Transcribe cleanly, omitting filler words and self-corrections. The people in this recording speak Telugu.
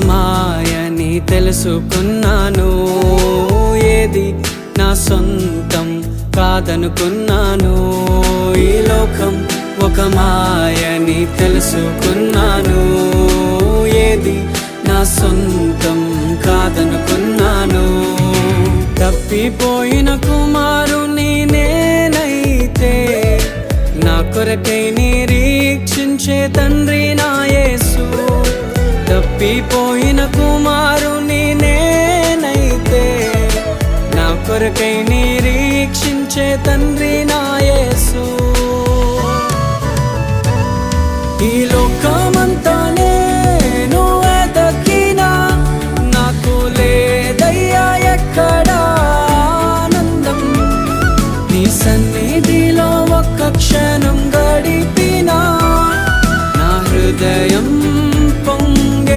మాయని తెలుసుకున్నాను. ఏది నా సొంతం కాదనుకున్నాను. ఈ లోకం ఒక మాయని తెలుసుకున్నాను. ఏది నా సొంతం కాదనుకున్నాను. తప్పిపోయిన కుమారుని నేనైతే నా కొరకై నిరీక్షించే తండ్రి నా యేసు. తప్పిపోయిన కుమారుని నేనైతే నా కొరకై నిరీక్షించే తండ్రి నా యేసు. ఈ